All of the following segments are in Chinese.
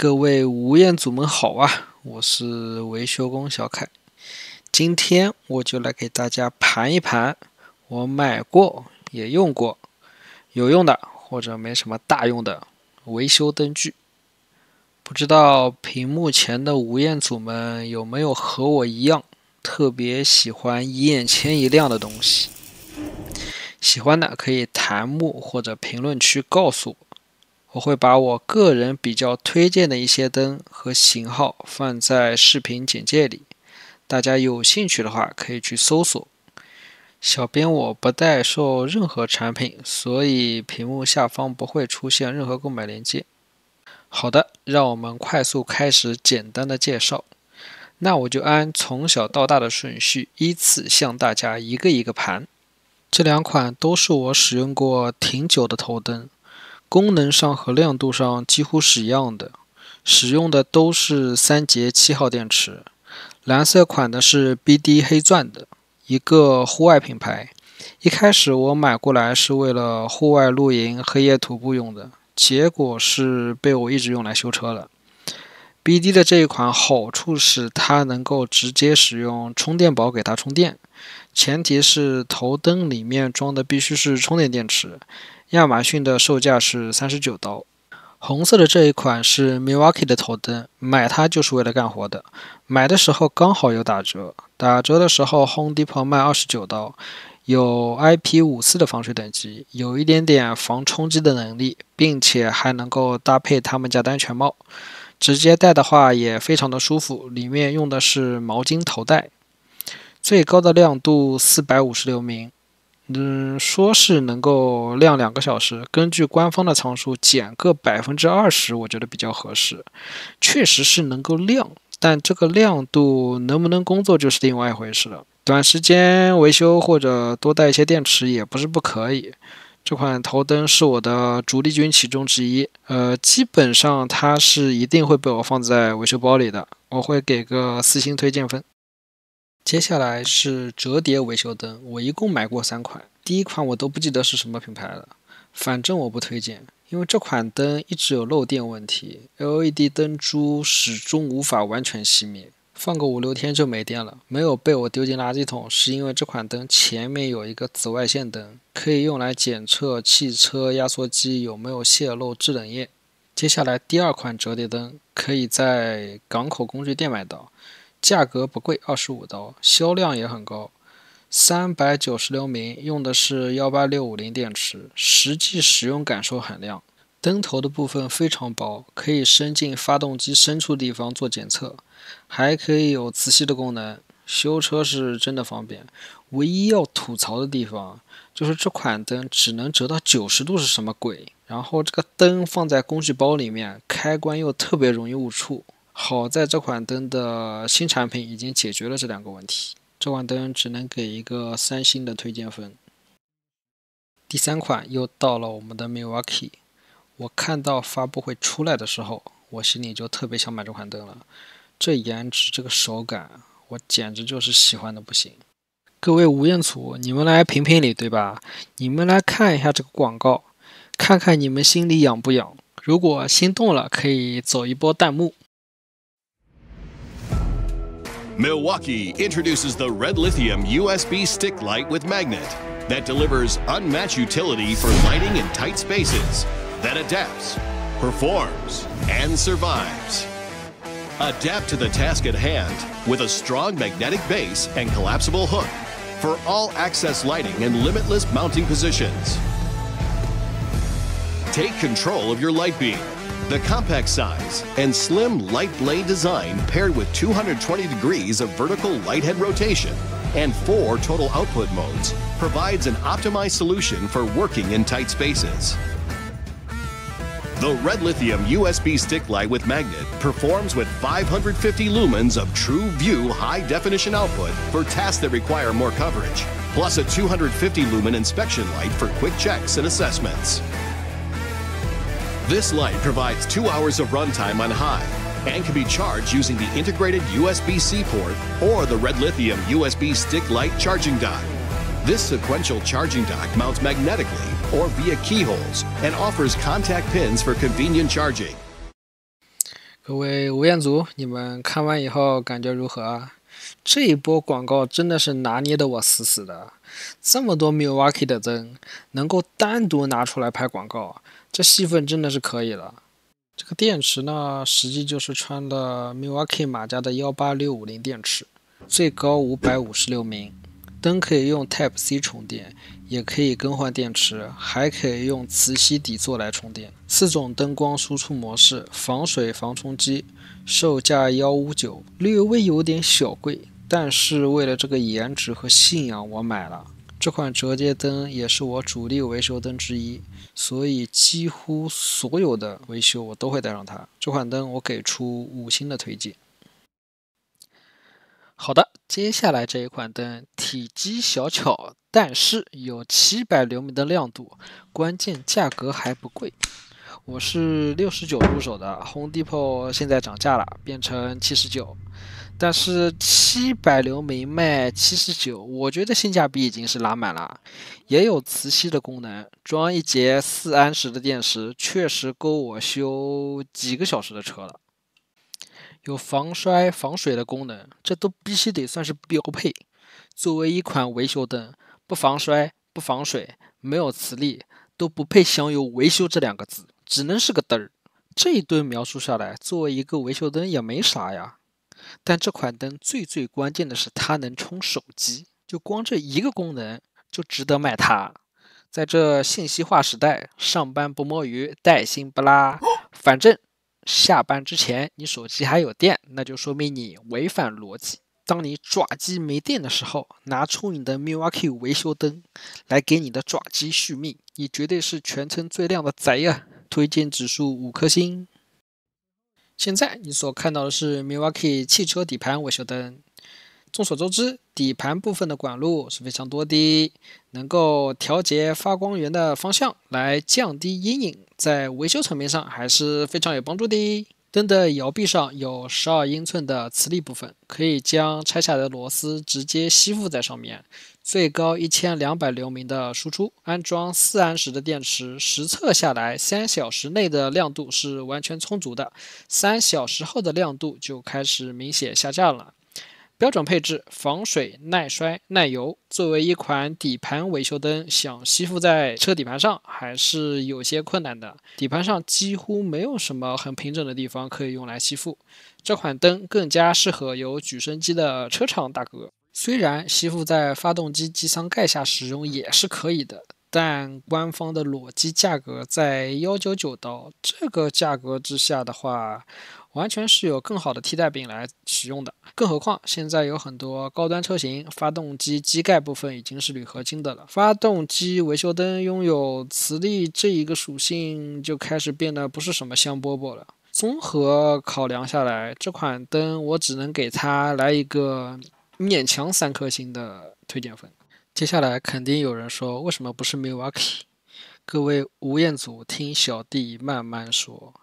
各位吴彦祖们好啊，我是维修工小凯。今天我就来给大家盘一盘我买过也用过有用的或者没什么大用的维修灯具。不知道屏幕前的吴彦祖们有没有和我一样特别喜欢眼前一亮的东西？喜欢的可以弹幕或者评论区告诉我会把我个人比较推荐的一些灯和型号放在视频简介里，大家有兴趣的话可以去搜索。小编我不代售任何产品，所以屏幕下方不会出现任何购买链接。好的，让我们快速开始简单的介绍。那我就按从小到大的顺序，依次向大家一个一个盘。这两款都是我使用过挺久的头灯。功能上和亮度上几乎是一样的，使用的都是3节7号电池。蓝色款的是 BD 黑钻的，一个户外品牌。一开始我买过来是为了户外露营、黑夜徒步用的，结果是被我一直用来修车了。BD 的这一款好处是它能够直接使用充电宝给它充电，前提是头灯里面装的必须是充电电池。亚马逊的售价是39刀。红色的这一款是 Milwaukee 的头灯，买它就是为了干活的。买的时候刚好有打折，打折的时候 Home Depot 卖29刀，有 IP54 的防水等级，有一点点防冲击的能力，并且还能够搭配他们家的安全帽。直接戴的话也非常的舒服，里面用的是毛巾头戴。最高的亮度450流明。说是能够亮2个小时，根据官方的参数减个20%，我觉得比较合适。确实是能够亮，但这个亮度能不能工作就是另外一回事了。短时间维修或者多带一些电池也不是不可以。这款头灯是我的主力军其中之一，基本上它是一定会被我放在维修包里的，我会给个4星推荐分。接下来是折叠维修灯，我一共买过3款，第一款我都不记得是什么品牌了，反正我不推荐，因为这款灯一直有漏电问题 ，LED 灯珠始终无法完全熄灭，放个5-6天就没电了。没有被我丢进垃圾桶，是因为这款灯前面有一个紫外线灯，可以用来检测汽车压缩机有没有泄漏制冷液。接下来第2款折叠灯可以在港口工具店买到。价格不贵，25刀，销量也很高。390流明，用的是18650电池，实际使用感受很亮。灯头的部分非常薄，可以伸进发动机深处地方做检测，还可以有磁吸的功能，修车是真的方便。唯一要吐槽的地方就是这款灯只能折到90度是什么鬼？然后这个灯放在工具包里面，开关又特别容易误触。好在这款灯的新产品已经解决了这2个问题，这款灯只能给一个3星的推荐分。第3款又到了我们的 Milwaukee， 我看到发布会出来的时候，我心里就特别想买这款灯了。这颜值，这个手感，我简直就是喜欢的不行。各位吴彦祖，你们来评评理对吧？你们来看一下这个广告，看看你们心里痒不痒？如果心动了，可以走一波弹幕。Milwaukee introduces the Red Lithium USB stick light with magnet that delivers unmatched utility for lighting in tight spaces, that adapts, performs, and survives. Adapt to the task at hand with a strong magnetic base and collapsible hook for all access lighting and limitless mounting positions. Take control of your light beam. The compact size and slim light blade design paired with 220 degrees of vertical light head rotation and 4 total output modes provides an optimized solution for working in tight spaces. The Red Lithium USB stick light with magnet performs with 550 lumens of true view high definition output for tasks that require more coverage, plus a 250 lumen inspection light for quick checks and assessments. This light provides 2 hours of runtime on high and can be charged using the integrated USB-C port or the Red Lithium USB stick light charging dock. This sequential charging dock mounts magnetically or via keyholes and offers contact pins for convenient charging. 各位吴彦祖，你们看完以后感觉如何啊？这一波广告真的是拿捏的我死死的，这么多 Milwaukee 的灯能够单独拿出来拍广告，这戏份真的是可以了。这个电池呢，实际就是穿的 Milwaukee 马甲的18650电池，最高556名。灯可以用 Type-C 充电，也可以更换电池，还可以用磁吸底座来充电。4种灯光输出模式，防水防冲击，售价159，略微有点小贵，但是为了这个颜值和信仰，我买了。这款折叠灯也是我主力维修灯之一，所以几乎所有的维修我都会带上它。这款灯我给出5星的推荐。好的，接下来这一款灯体积小巧，但是有700流明的亮度，关键价格还不贵。我是69入手的 ，Home Depot 现在涨价了，变成79，但是700流明卖79，我觉得性价比已经是拉满了。也有磁吸的功能，装一节4安时的电池，确实够我修几个小时的车了。有防摔防水的功能，这都必须得算是标配。作为一款维修灯，不防摔不防水，没有磁力，都不配享有维修这2个字，只能是个灯儿。这一顿描述下来，作为一个维修灯也没啥呀。但这款灯最关键的是它能充手机，就光这一个功能就值得买它。在这信息化时代，上班不摸鱼，带薪不拉，反正下班之前你手机还有电，那就说明你违反逻辑。当你爪机没电的时候，拿出你的 Milwaukee 维修灯来给你的爪机续命，你绝对是全村最靓的仔呀！推荐指数5颗星。现在你所看到的是 Milwaukee 汽车底盘维修灯。众所周知，底盘部分的管路是非常多的，能够调节发光源的方向来降低阴影，在维修层面上还是非常有帮助的。灯的摇臂上有12英寸的磁力部分，可以将拆下的螺丝直接吸附在上面。最高1200流明的输出，安装4安时的电池，实测下来3小时内的亮度是完全充足的，3小时后的亮度就开始明显下降了。标准配置：防水、耐摔、耐油。作为一款底盘维修灯，想吸附在车底盘上还是有些困难的。底盘上几乎没有什么很平整的地方可以用来吸附。这款灯更加适合有举升机的车厂大哥。虽然吸附在发动机机舱盖下使用也是可以的，但官方的裸机价格在$199，这个价格之下的话，完全是有更好的替代品来使用的。更何况现在有很多高端车型，发动机机盖部分已经是铝合金的了。发动机维修灯拥有磁力这一个属性，就开始变得不是什么香饽饽了。综合考量下来，这款灯我只能给它来一个勉强3颗星的推荐分。接下来肯定有人说，为什么不是 Milwaukee？ 各位吴彦祖，听小弟慢慢说。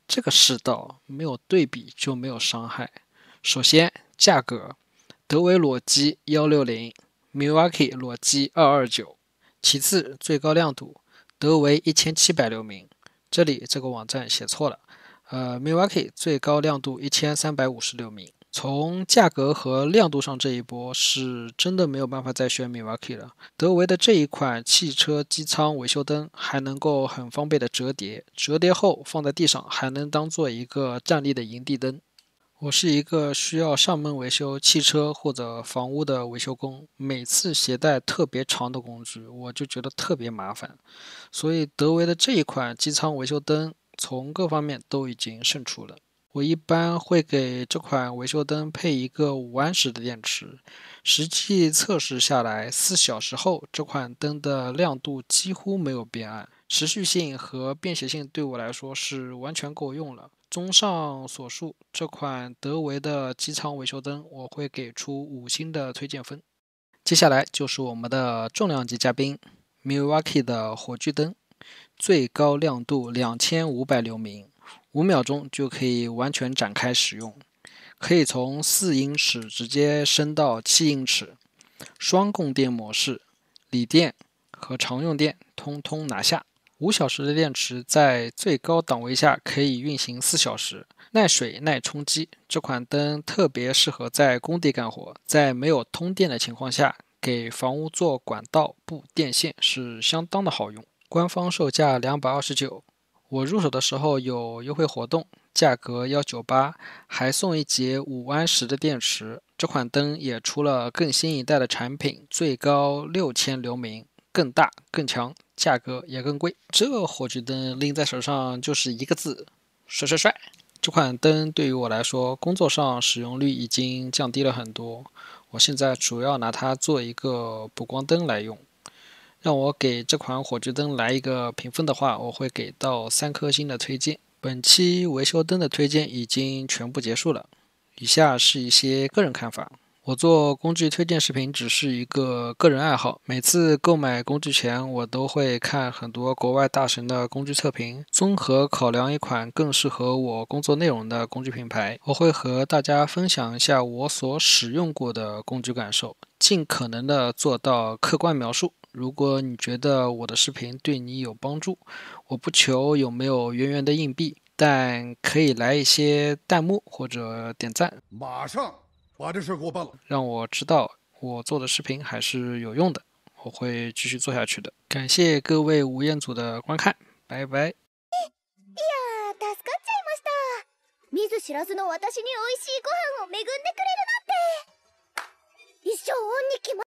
这个世道没有对比就没有伤害。首先，价格，德维裸机160， Milwaukee 裸机229。其次，最高亮度，德维1700流明，这里这个网站写错了，Milwaukee 最高亮度1350流明。从价格和亮度上这一波是真的没有办法再选 Milwaukee 了。德维的这一款汽车机舱维修灯还能够很方便的折叠，折叠后放在地上还能当做一个站立的营地灯。我是一个需要上门维修汽车或者房屋的维修工，每次携带特别长的工具，我就觉得特别麻烦。所以德维的这一款机舱维修灯从各方面都已经胜出了。我一般会给这款维修灯配一个5安时的电池，实际测试下来4小时后，这款灯的亮度几乎没有变暗，持续性和便携性对我来说是完全够用了。综上所述，这款德维的机舱维修灯我会给出5星的推荐分。接下来就是我们的重量级嘉宾 Milwaukee 的火炬灯，最高亮度2500流明，5秒钟就可以完全展开使用，可以从4英尺直接升到7英尺，双供电模式，锂电和常用电通通拿下。5小时的电池在最高档位下可以运行4小时，耐水耐冲击。这款灯特别适合在工地干活，在没有通电的情况下，给房屋做管道布电线是相当的好用。官方售价229，我入手的时候有优惠活动，价格198，还送一节5安时的电池。这款灯也出了更新一代的产品，最高6000流明，更大更强，价格也更贵。这火炬灯拎在手上就是一个字，帅帅帅！这款灯对于我来说，工作上使用率已经降低了很多。我现在主要拿它做一个补光灯来用。让我给这款火炬灯来一个评分的话，我会给到3颗星的推荐。本期维修灯的推荐已经全部结束了，以下是一些个人看法。我做工具推荐视频只是一个个人爱好，每次购买工具前，我都会看很多国外大神的工具测评，综合考量一款更适合我工作内容的工具品牌。我会和大家分享一下我所使用过的工具感受，尽可能的做到客观描述。如果你觉得我的视频对你有帮助，我不求有没有圆圆的硬币，但可以来一些弹幕或者点赞，马上把这事给我办了。让我知道我做的视频还是有用的，我会继续做下去的。感谢各位吴彦祖的观看，拜拜。いやー、助かっちゃいました。見ず知らずの私に美味しいご飯を恵んでくれるなんて。一生恩に決ま